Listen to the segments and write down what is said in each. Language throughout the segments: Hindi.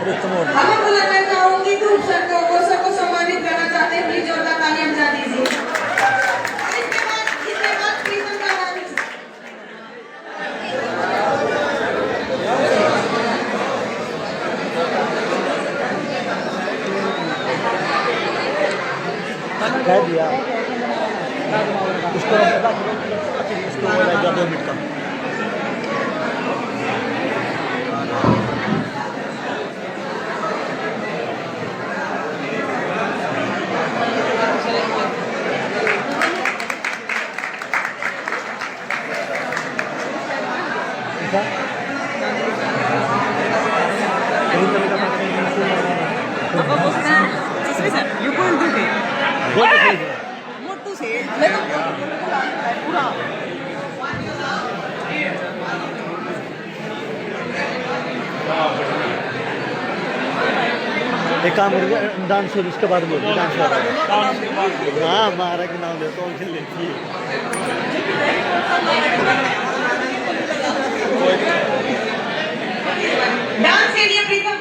अब मैं बुलाना चाहूंगी ग्रुप सर को सम्मानित करना चाहते हैं। प्लीज जोरदार तालियां बजा दीजिए। इसके बाद प्रीतम का नाम कह दिया उसको 2 मिनट का Apa bosnya? Susah, you going to be? Mau tuh sih, kurang. एक काम करके डांस हो उसके बाद बोल डांस हो हाँ हमारा के नाम ले तो उनसे लेती है डांस के लिए प्रीतम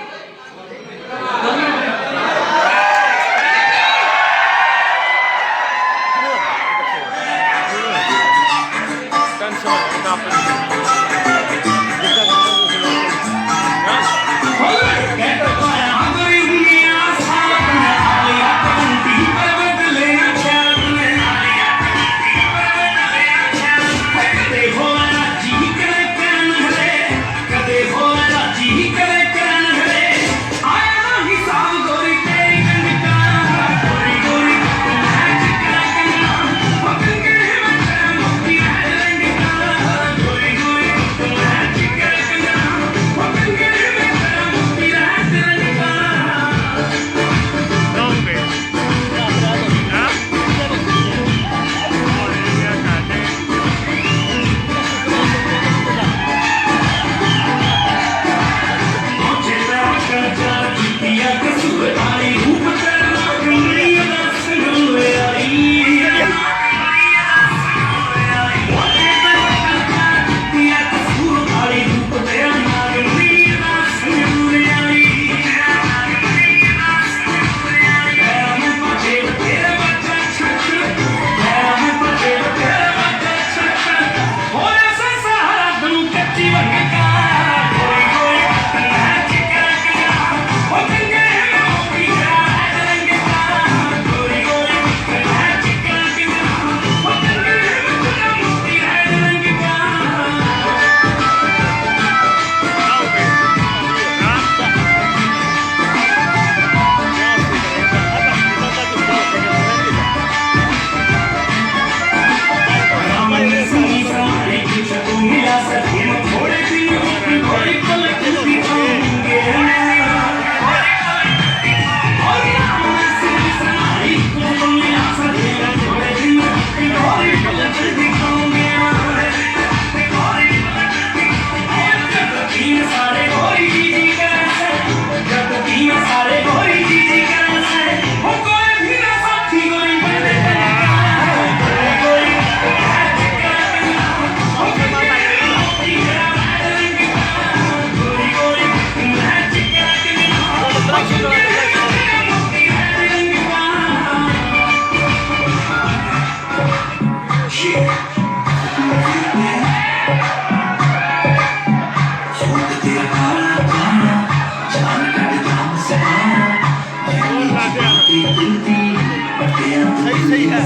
सही है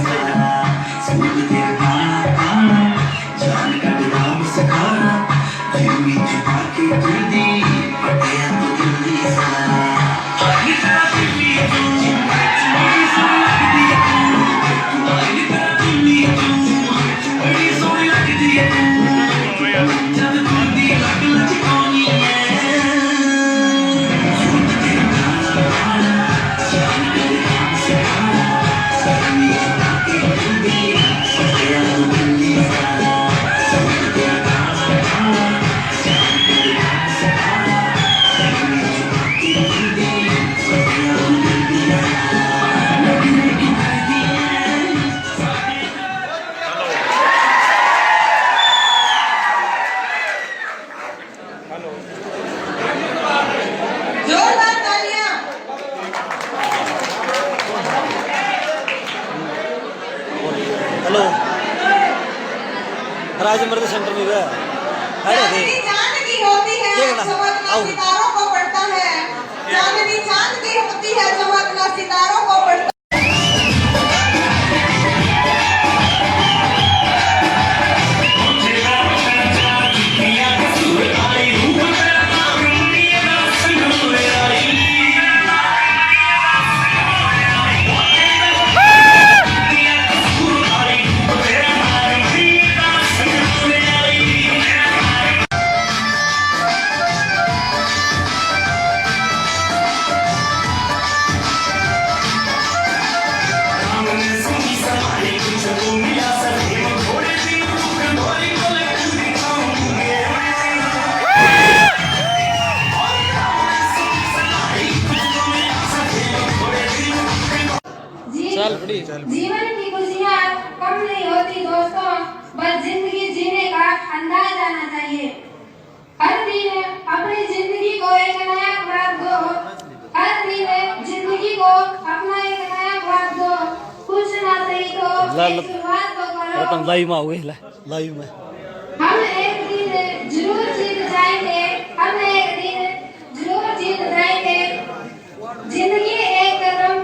जोरदार आज मर्द सेंटर में गया चांदनी चांद की होती है ये ना, चमकना आओ। सितारों को पड़ता है। चांदनी चांद की होती है चमकना सितारों को पड़ता जीवन की खुशियाँ कम नहीं होती दोस्तों, बस जिंदगी जीने का अंदाज आना चाहिए। हर दिन अपनी जिंदगी को एक नया खुराक दो, हर दिन जिंदगी को अपना एक नया खुराक दो। कुछ ना सही तो एक शुरुआत तो करो। लाइव में हुए लाइव में हम एक दिन जरूर जीत जाएंगे, हम एक दिन जरूर जीत जाएंगे। जिंदगी एक कदम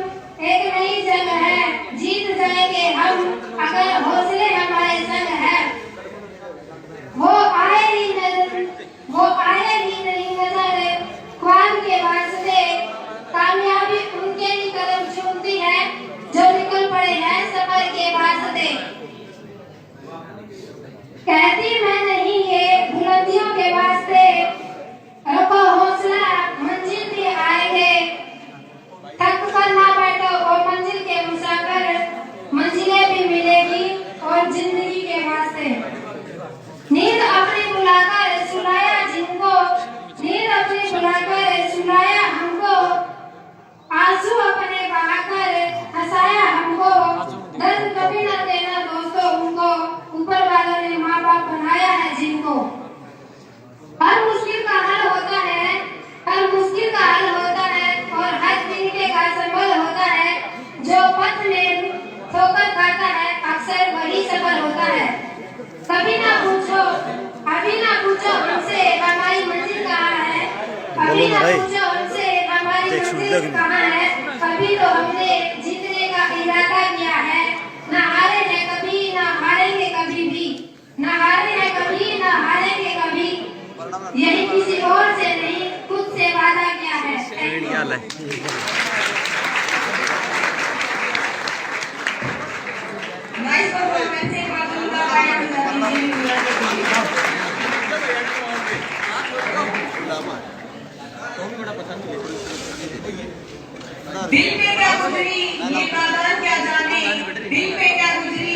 एक नई जंग है, जीत जाएंगे हम अगर हौसले हमारे संग है। वो आए ही नहीं नजर ख्वाब के वास्ते, कामयाबी उनके ही कदम चूमती है जो निकल पड़े हैं सफर के वास्ते। कहती मैं नहीं ये बुलंदियों के वास्ते, रखो हौसला मंजिल पे आएंगे। थक कर ना बैठो और मंजिल के मुसाफिर, मंजिलें भी मिलेगी और जिंदगी के वास्ते। नींद अपनी बुलाकर सुलाया जिनको, नींद अपनी बुलाकर सुलाया हमको। आंसू अपने बहाकर हंसाया हमको, दर्द कभी न देना दोस्तों उनको, ऊपर वालों ने माँ बाप बनाया है जिनको। हर मुश्किल का हल होता है, हर मुश्किल का हल होता है और हर तरीके का संभल होता है। जो पथ में ठोकर खाता है अक्सर वही सफल होता है। कभी ना पूछो, अभी ना पूछो हमसे हमारी मंजिल कहाँ है, अभी ना पूछो हमसे हमारी मंजिल कहाँ है। कभी तो हमने जीतने का इरादा किया है, ना हारे हैं कभी ना हारेंगे कभी भी, ना हारे हैं कभी ना हारेंगे कभी। यही किसी और से नहीं खुद से वादा किया है। नाइस परफॉर्मेंस एक बार उनका गायन कर दिल पे क्या गुजरी ये नादान क्या जाने, दिल पे क्या गुजरी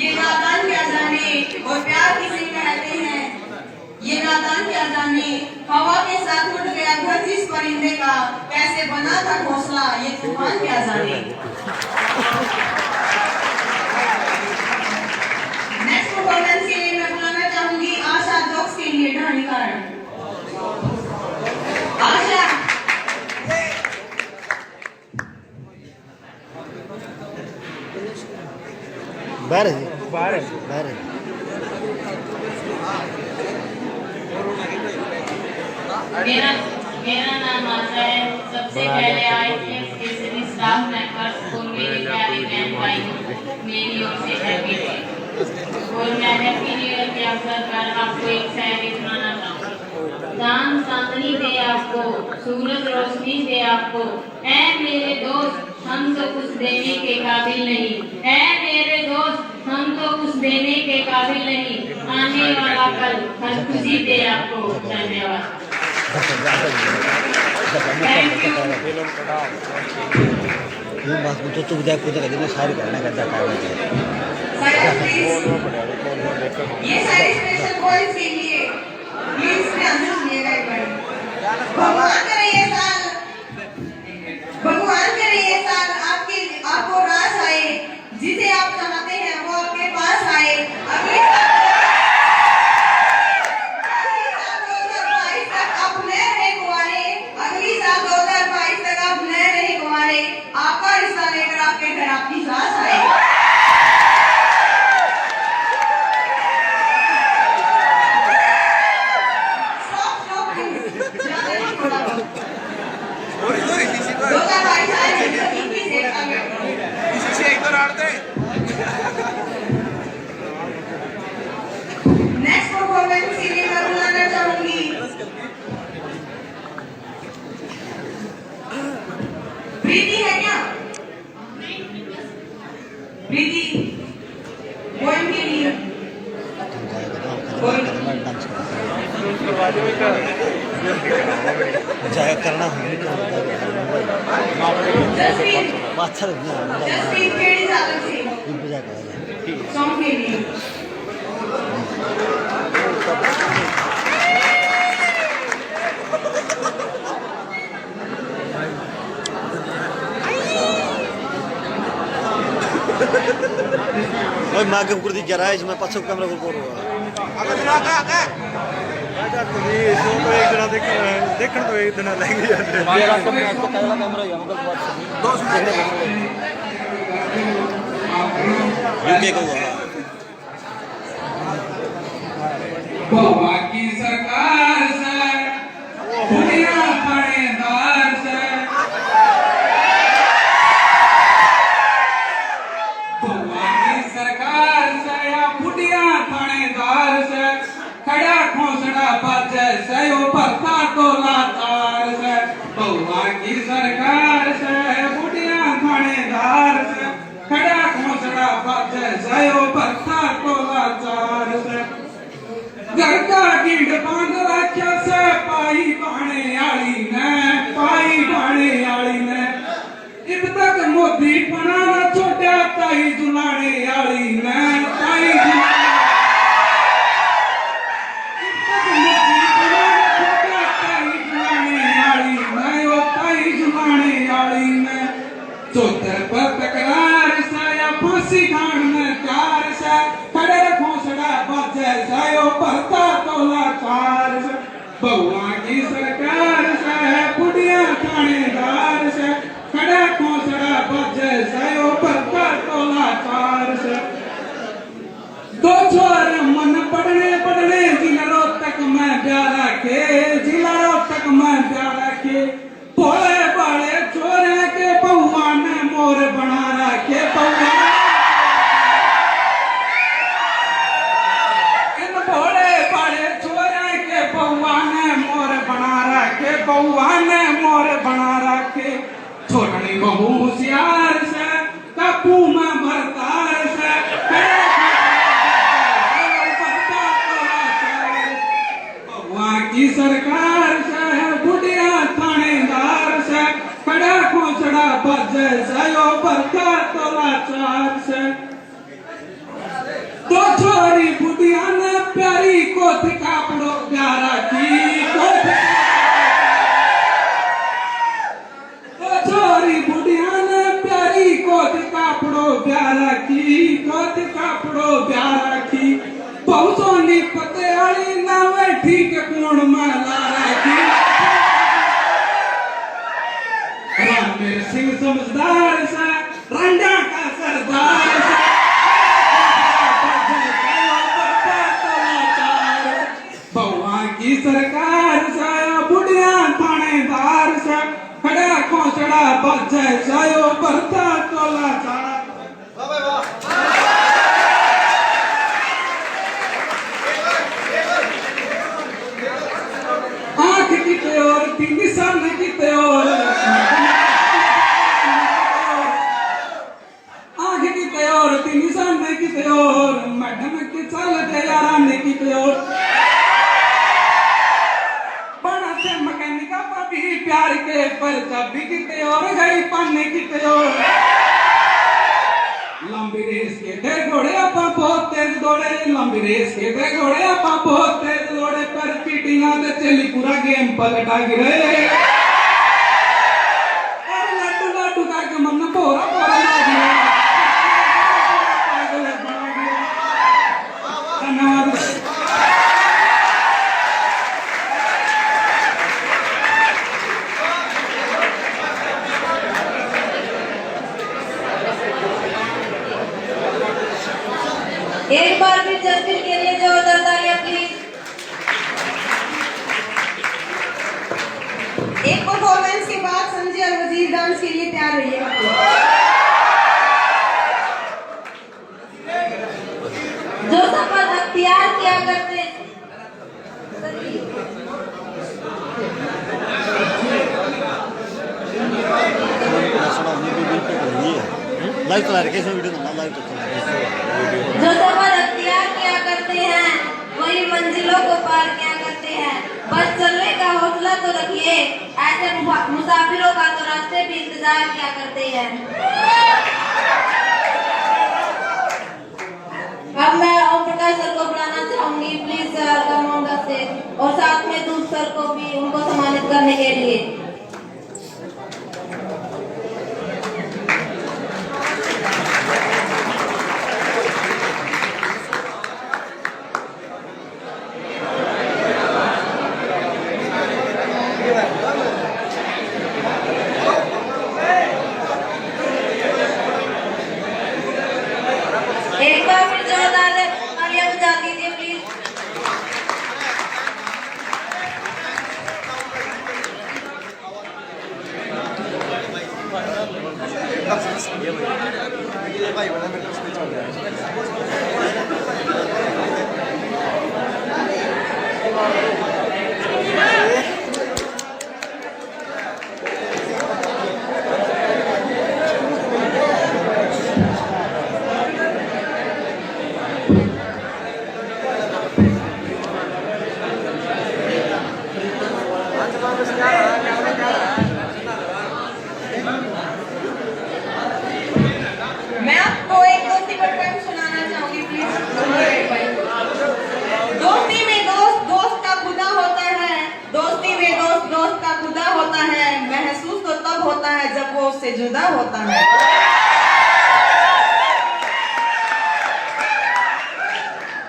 ये नादान क्या जाने। और प्यार किसे कहते हैं ये नादान क्या जाने। हवा के साथ उड़ गया घर जिस परिंदे का, कैसे बना था घोंसला ये तूफान क्या जाने। नेक्स्ट परफॉर्मेंस के लिए मैं बुलाना चाहूंगी आशा जोक्स के लिए ढाणीकरण। आशा बाहर है बाहर है मेरा नाम आशा है। सबसे पहले आईसीएस केसरी स्टाफ मेंबर्स को मेरी प्यारी बहन भाइयों मेरी ओर से हैप्पी न्यू ईयर। और मैं हैप्पी न्यू ईयर के अवसर पर आपको एक शायरी सुनाना चाहूँगी। चांद चांदनी दे आपको, सूरज रोशनी दे आपको, ऐ मेरे दोस्त हम तो कुछ देने के काबिल नहीं, ऐ मेरे दोस्त हम तो कुछ देने के काबिल नहीं। आने वाला कल हर खुशी दे आपको। धन्यवाद। ये बात मुझे तो उद्या पूजा करने में सारी करना करता है। ये सारी स्पेशल बॉयज के लिए प्लीज ध्यान से सुनिएगा एक बार। भगवान करे ये साल आपको रास आए, जिसे आप चाहते हैं वो आपके पास आए। अगले साल 2022 तक आप नए रहे कुंवारे, अगली साल 2022 तक आप नए रहे कुंवारे। आपका रिश्ता लेकर आपके घर आपकी सास आए। जाया करना है जसवीर अच्छा लगना जसवीर केड़ी चालक थी बजा कर सॉन्ग के लिए ओए मागे कुर्दी गैराज में पाछो कैमरा को करो आगे जना आगे आजा तो ये शो तो एक जना देखण तो एक जना लगी जाते मेरा तो कैमरा कैमरा है मगर बात 2 यूके को बाबा की सरकार से दुनिया थानेदार से बाबा की सरकार से या बुढ़िया थानेदार से खड़ा खोसड़ा बचे से ओ पत्ता टोला तार से बाबा की सरकार से बुढ़िया थानेदार से खड़ा खोसड़ा बचे से ओ पत्ता टोला तार से घर का गिंड बांध रखा से पाई बाणे आली ने इब तक मोदी पना न छोटा ताई जुलाने आली ने ताई जुलाने आली ने चौथे पर तकरार सा या फांसी खान में प्यार से खड़े खोसड़ा बचे सायो भरता तोला चार से बउआ की सरकार से बुढ़िया थानेदार से खड़े खोसड़ा बचे सायो भरता तोला चार से दो छोरे मन पढ़ने जिला तक मैं प्यारा के जिला तक मैं प्यारा के भोले बाले छोरे के बउआ ने मोर बना रखे बउआ मोर बना रखे छोड़नी बहु होशियार से काबू में भरतार से बउआ की सरकार से बुढ़िया थानेदार से खड़ा खोसड़ा बजे से ओ भरता तोला चार से दो छोरी बुढ़िया ने प्यारी को कापड़ो प्यारा की कापड़ो प्यारा की बहुसोनी पते वाली ना बैठी के कोण माला रखी रणवीर सिंह समझदार सा रंडा का सरदार सा बउआ की सरकार सा बुढ़िया थानेदार सा खड़ा खोसड़ा बचे सायो भरता तोला सा आंख किते और तीन सामने किते और आंख किते और तीन सामने किते और मैडम के चलते याराने किते और बना से मैकेनिका भी प्यार के पर चाबी किते और गई पाने किते और लंबी रेस के थे घोड़े आपा बहुत तेज दौड़े लंबी रेस के थे घोड़े आपा बहुत तेज दौड़े पर पीटिंगा ते चली पूरा गेम पलटा गिरे और लड्डू लड्डू करके मन भोरा भोरा लग गया धन्यवाद एक बार फिर जसवीर के लिए जोरदार तालियां प्लीज। एक परफॉर्मेंस के बाद संजय और वजीर डांस के लिए तैयार रहिएगा। जो सफल अख्तियार किया करते लाइव चला रहे कैसे वीडियो ना लाइव चला रहे जो सफर अख्तियार किया करते हैं वही मंजिलों को पार किया करते हैं। बस चलने का हौसला तो रखिए, ऐसे मुसाफिरों का तो रास्ते भी इंतजार क्या करते हैं। अब मैं ओम प्रकाश सर को बुलाना चाहूंगी, please sir come on the stage, और साथ में दूध सर को भी उनको सम्मानित करने के लिए। एक बार फिर जोरदार तालियां बजा दीजिए प्लीज। मैं आपको एक दोस्ती पर पोएम सुनाना चाहूंगी, प्लीज सुनिए। दोस्ती में दोस्त दोस्त का खुदा होता है, दोस्ती में दोस्त दोस्त का खुदा होता है, महसूस तो तब होता है जब वो उससे जुदा होता है।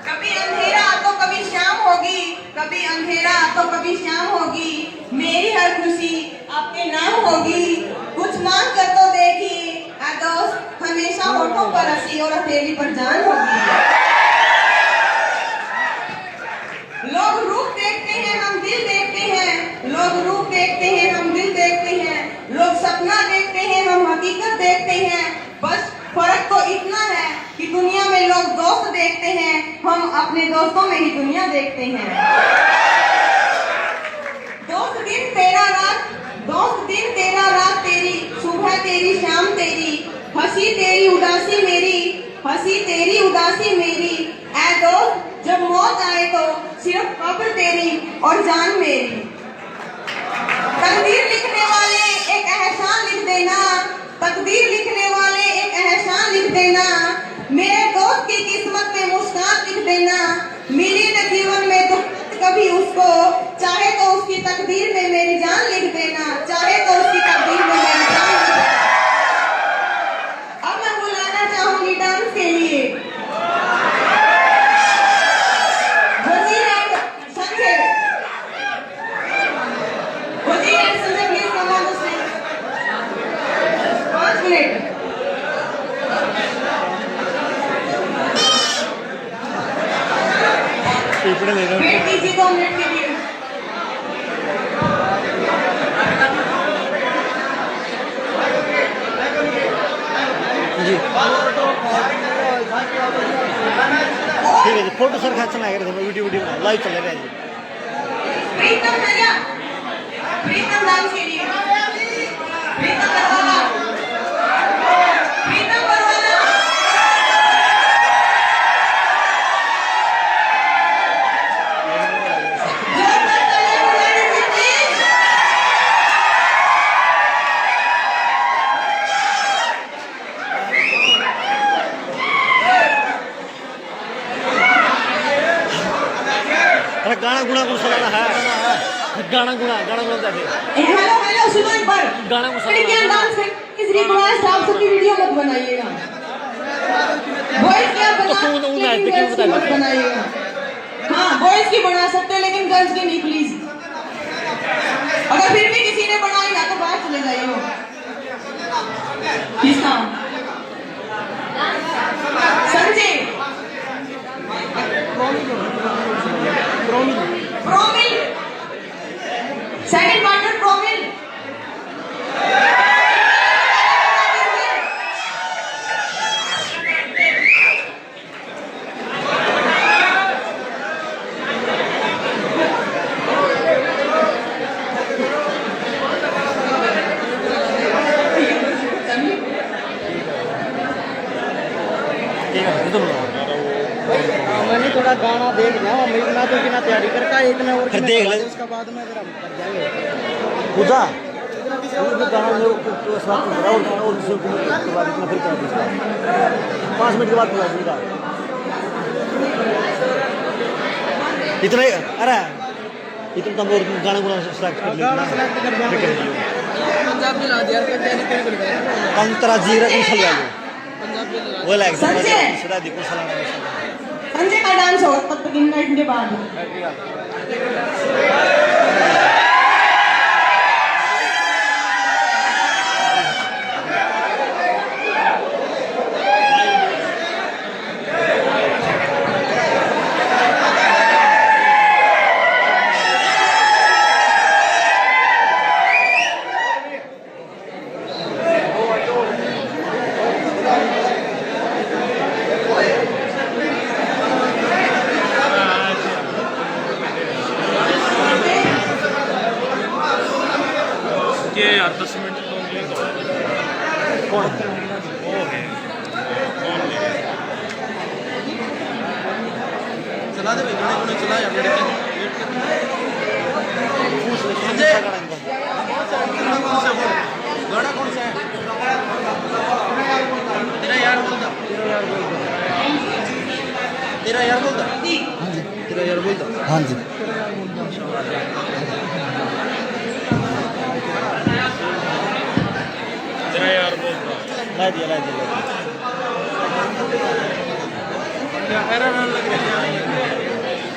कभी अंधेरा तो कभी शाम होगी, कभी अंधेरा तो कभी शाम होगी, मेरी हर खुशी आपके नाम होगी, कुछ मांग कर तो देखिए दोस्त, हमेशा होठों पर हंसी और हथेली पर जान होगी। लोग रूप देखते हैं हम दिल देखते हैं, लोग रूप देखते हैं हम दिल देखते हैं, लोग सपना देखते हैं हम हकीकत देखते हैं, बस फर्क तो इतना है कि दुनिया में लोग दोस्त देखते हैं, हम अपने दोस्तों में ही दुनिया देखते हैं। दोस्त दिन तेरा रात, दोस्त दिन तेरा रात तेरी, सुबह तेरी शाम तेरी, हंसी तेरी उदासी मेरी, हंसी तेरी उदासी मेरी, ऐ दोस्त जब मौत आए तो सिर्फ कब्र तेरी और जान मेरी। तकदीर लिखने वाले एक एहसान लिख देना, तकदीर लिखने वाले एक एहसान लिख देना, मेरे दोस्त की किस्मत में मुस्कान लिख देना, मिली न जीवन में दुख कभी उसको, चाहे तो उसकी तकदीर में मेरी जान लिख देना, चाहे तो उसकी तकदीर में मेरी जान लिख देना। अब मैं बुलाना चाहूंगी डांस के लिए वजीर and Sanjay, Wazir and Sanjay please come on the stage. 5 minute. Wait कीजिए 2 मिनट के लिए। ठीक है, फोटो सर खींचना है, वीडियो लाइव चलेगा जी। प्रीतम भैया, प्रीतम डांस के लिए, प्रीतम बरवाला, प्रीतम बरवाला। जोरदार तालियां बजा दीजिए प्लीज। अरे गाना गुना कुछ सुनाना है, गाना गुना जाके हेलो हेलो सुनो एक बार, गाना कुछ इंडियन डांस है, इस रिक्वेस्ट आप सबकी वीडियो मत बनाइएगा, बॉयज क्या बना लेकिन गर्ल्स की मत बनाइएगा। हाँ बॉयज की बना सकते हैं लेकिन गर्ल्स की नहीं प्लीज। अगर फिर भी किसी ने बनाई ना तो बाहर चले जाइए। किसका? Sanjay, Promil, second partner Promil. ठीक है, मैंने थोड़ा का गाना देख जाओ मैं तो बिना तैयारी करके एक ने और देख ले उसके बाद में अगर हम कर जाएंगे खुदा गाना में उस वक्त और दूसरे को के बाद इतना फिर कर दूंगा 5 मिनट के बाद पूरा दूंगा इतना अरे इतना तो और गाना गुना सेलेक्ट कर लेना पंजाब में ला दिया अंतरा जीरा को चला लो पंजाब में वो लाइक संजय सदा दी को सलाम संजय का डांस होगा तब तक इन मिनट के बाद ये यार 10 मिनट तो ले दो कौन वो है कौन ले चला दे भाई गाने को चला यार वेट संजय गाना कौन सा है तेरा यार बोलता तेरा यार बोलता तेरा यार बोलता हां जी तेरा यार बोलता ला दिया क्या एरर लग रहा है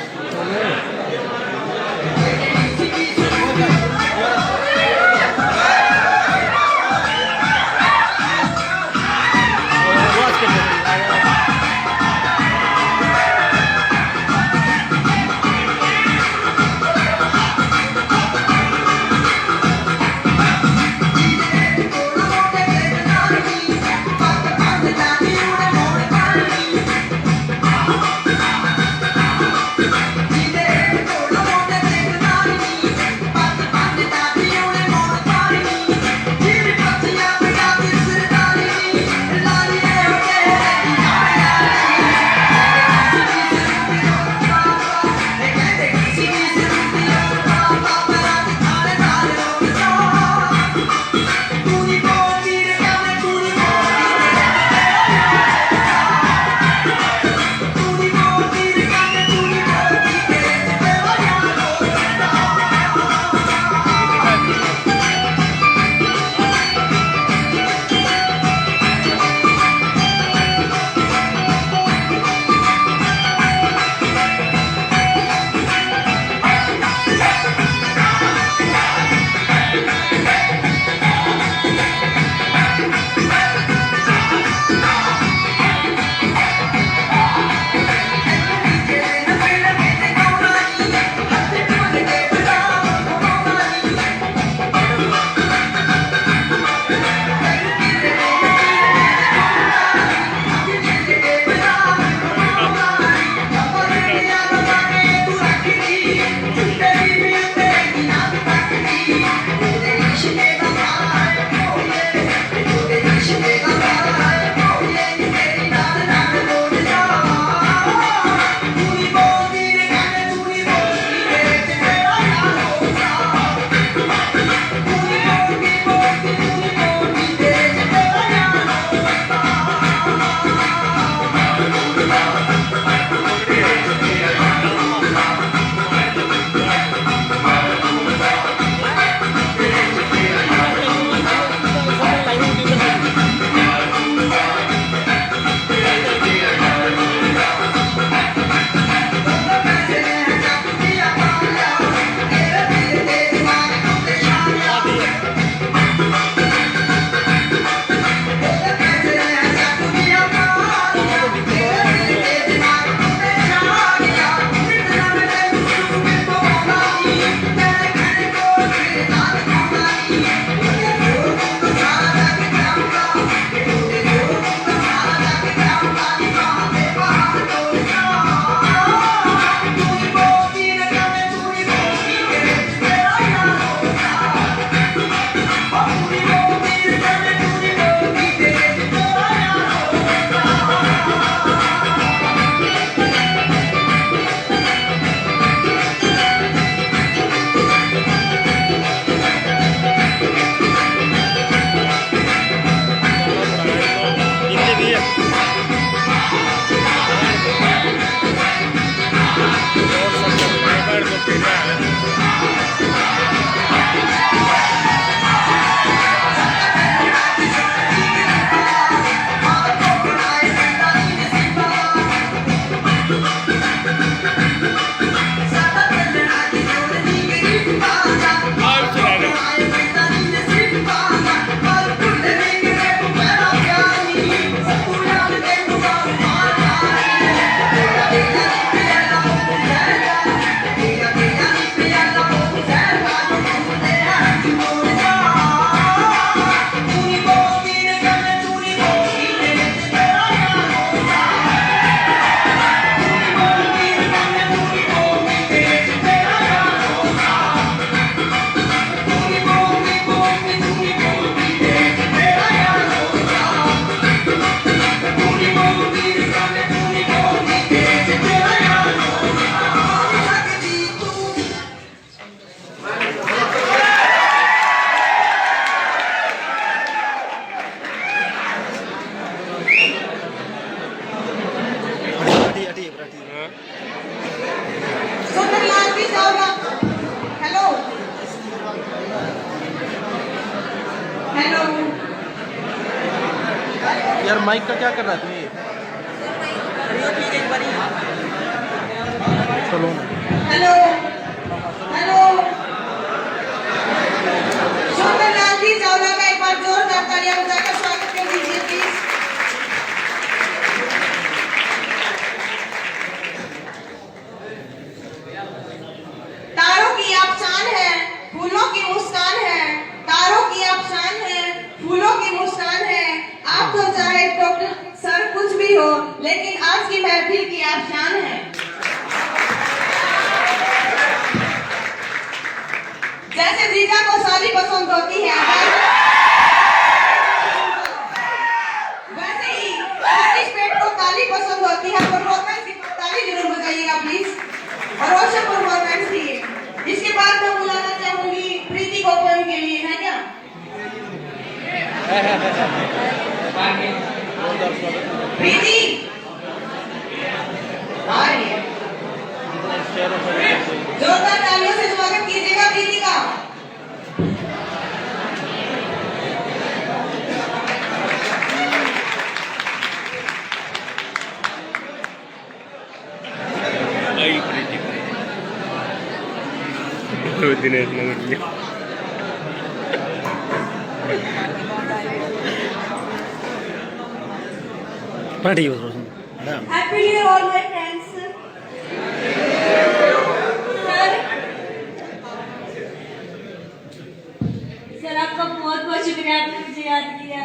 Dile यार माइक का क्या कर रहा है चलो हेलो हेलो शोभन लाल जी चावला का एक बार जोरदार तालियां बजाकर स्वागत कर दीजिए प्लीज। तारों की आप शान है, फूलों की मुस्कान है, तारों की आप शान है, फूलों की मुस्कान है। आप तो चाहे डॉक्टर सर कुछ भी हो, लेकिन आज की महफिल की आप शान है। जैसे जीजा को साली पसंद होती है वैसे ही पार्टिसिपेट को ताली पसंद होती है। परफॉर्मेंस की ताली जरूर बजाइएगा प्लीज और रोशन परफॉर्मेंस की। इसके बाद मैं बुलाना चाहूंगी प्रीति को पोएम के लिए, है क्या? प्रीति आ रही है, जोरदार तालियों से स्वागत कीजिएगा प्रीति का। दिनेश नगर Happy New Year all my friends. Sir आपका बहुत बहुत शुक्रिया, आपने मुझे याद किया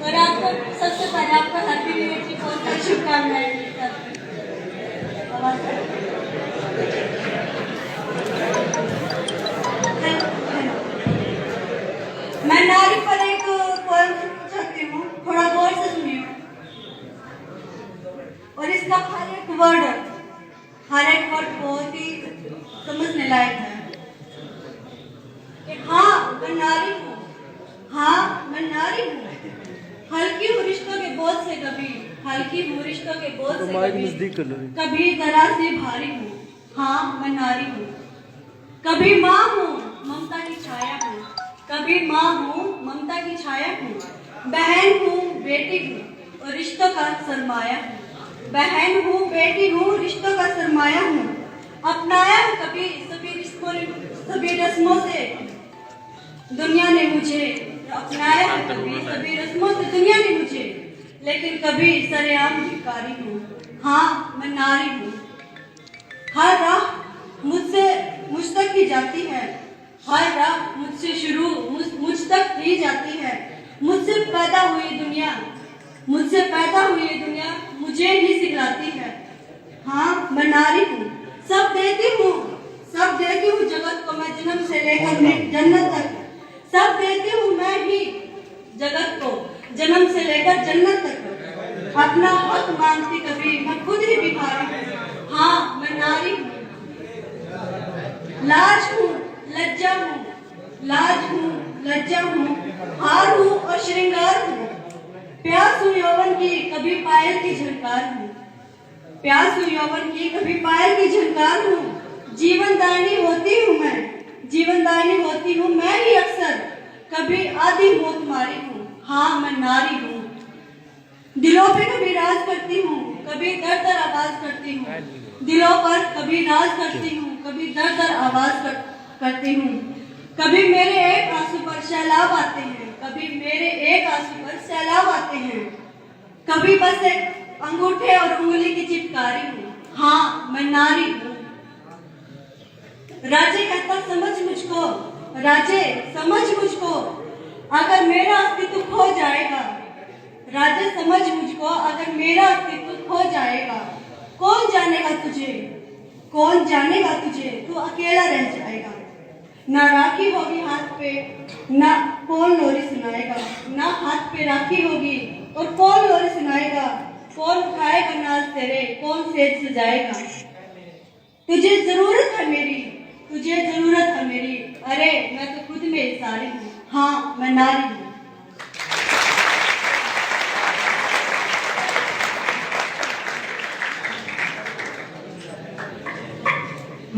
और आपको सबसे पहले आपका हैप्पी न्यू ईयर की बहुत सारी शुभकामनाएं। मैं नारी पर एक पोएम चाहती हूँ, थोड़ा गौर से सुनिए और इसका हर एक वर्ड बहुत ही समझने लायक है। हाँ मैं नारी हूँ, हाँ मैं नारी हूँ, हल्की हूँ रिश्तों के बोझ से कभी, हल्की हूँ रिश्तों के बोझ से कभी जरा से भारी हूँ। हाँ मैं नारी हूँ, कभी माँ हूँ ममता की छाया हूँ, कभी माँ हूँ ममता की छाया हूँ, बहन हूँ बेटी हूँ और रिश्तों का सरमाया हूँ, बहन हूँ बेटी हूँ रिश्तों का सरमाया हूँ। अपनाया हूँ कभी सभी रस्मों से दुनिया ने मुझे, अपनाया है कभी सभी रस्मों से दुनिया ने मुझे, लेकिन कभी सरेआम धिक्कारी हूँ। हाँ मैं नारी हूँ, हर राह मुझ तक ही जाती है, हर राह मुझसे शुरू मुझ तक ही जाती है। मुझसे पैदा हुई दुनिया मुझे ही सिखलाती है। हाँ मैं नारी हूँ, सब देती हूँ जगत को मैं जन्म से लेकर जन्नत तक, सब देती हूँ मैं ही जगत को जन्म से लेकर जन्नत तक। अपना हक मांगती कभी मैं खुद ही भिखारी हूँ। हाँ मैं नारी हूँ, लाज हूँ लज्जा हूँ, हार हूँ और श्रृंगार हूँ, प्यास हूँ यौवन की कभी पायल की झनकार हूँ, प्यास हूँ यौवन की कभी पायल की झनकार हूँ। जीवनदायिनी होती हूँ मैं ही अक्सर, कभी आधी मौत मारी हूँ। हाँ मैं नारी हूँ, दिलों पे कभी राज करती हूँ, कभी दर दर आवाज करती हूँ, दिलों पर कभी राज करती हूँ, कभी दर दर आवाज करती हूँ। कभी मेरे एक आंसू पर सैलाब आते हैं, कभी मेरे एक आंसू पर सैलाब आते हैं, कभी बस एक अंगूठे और उंगली की चिपकारी हूँ। हाँ मैं नारी हूँ। राजे कहता समझ मुझको अगर मेरा अस्तित्व खो जाएगा, राजे समझ मुझको अगर मेरा अस्तित्व खो जाएगा। कौन जानेगा तुझे तू अकेला रह जाएगा, ना राखी होगी हाथ पे ना कौन लोरी सुनाएगा, ना हाथ पे राखी होगी और कौन लोरी सुनाएगा, कौन उठाएगा नाज तेरे, कौन सेज सजाएगा। तुझे जरूरत है मेरी, अरे मैं तो खुद में सारी हूँ। हाँ मैं नारी हूँ।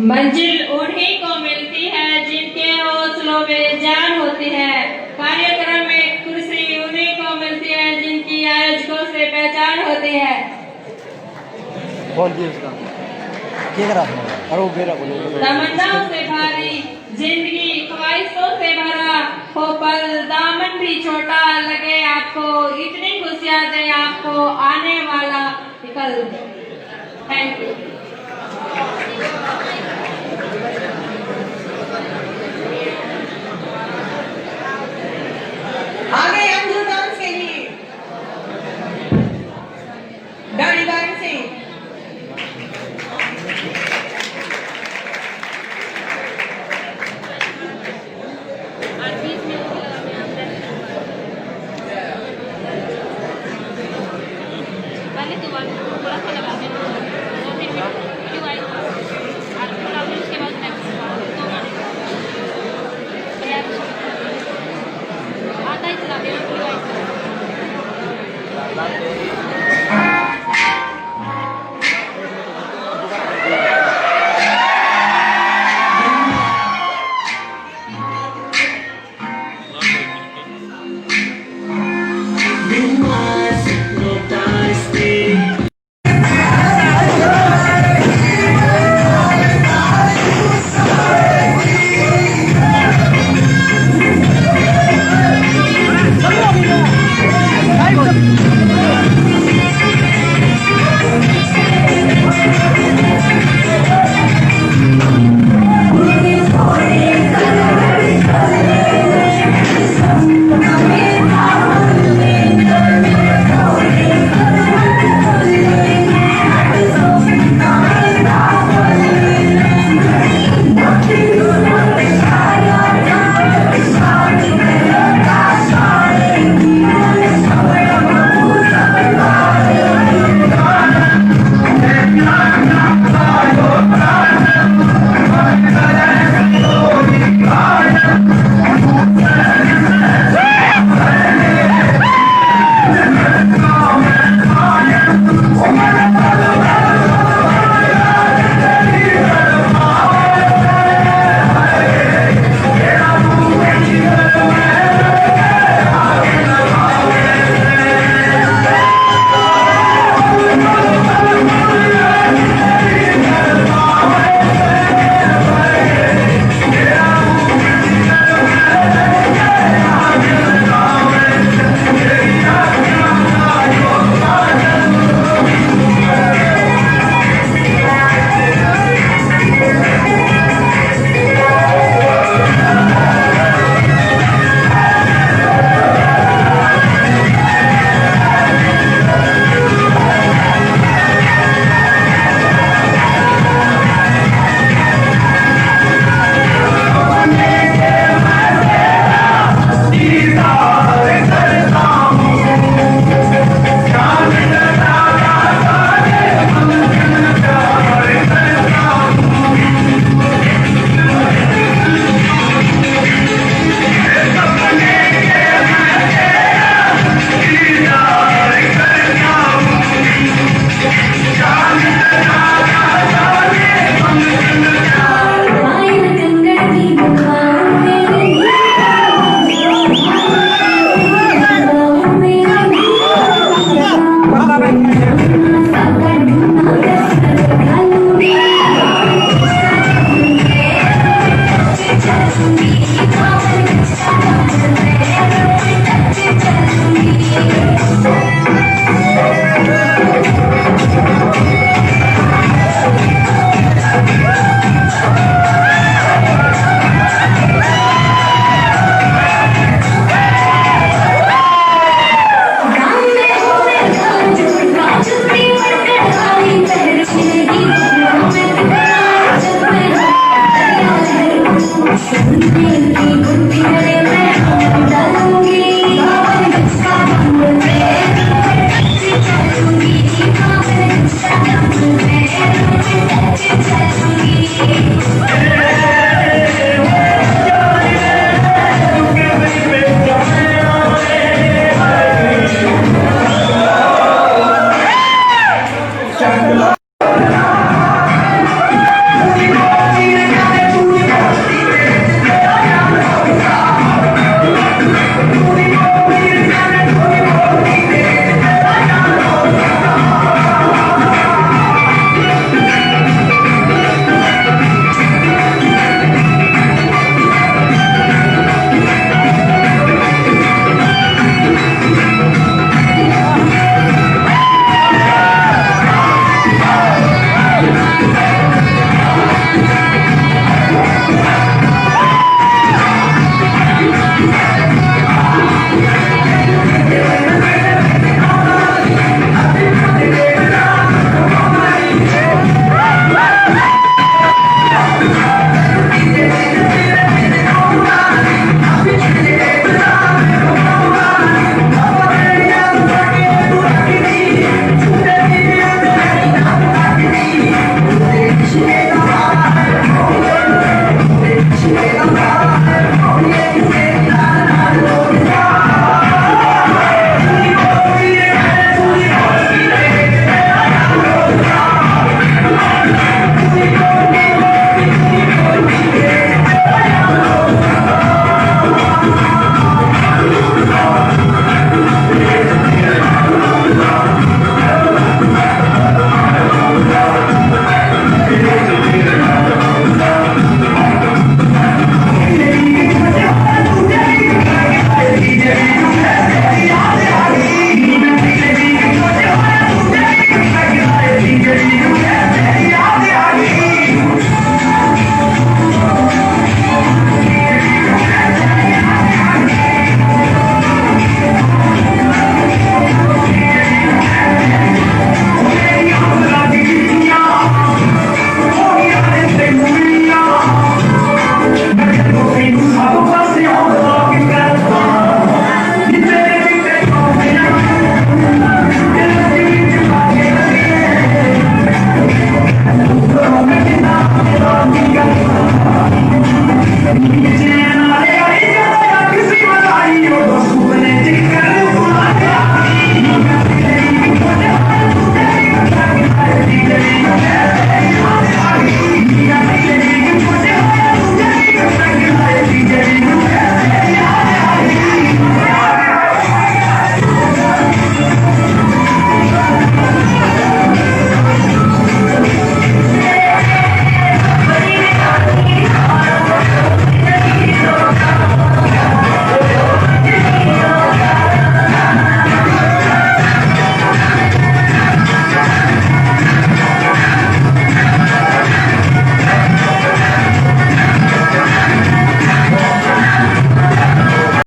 मंजिल उन्हीं को मिलती है जिनके हौसलों में जान होती है, कार्यक्रम में कुर्सी उन्हीं को मिलती है जिनकी बोल दिए उसका क्या करा अरे वो बेरा बोलो तमन्नाओं से भारी जिंदगी ख्वाहिशों से भरा हो पल, दामन भी छोटा लगे आपको, इतनी खुशियां दे आपको आने वाला कल। Thank you.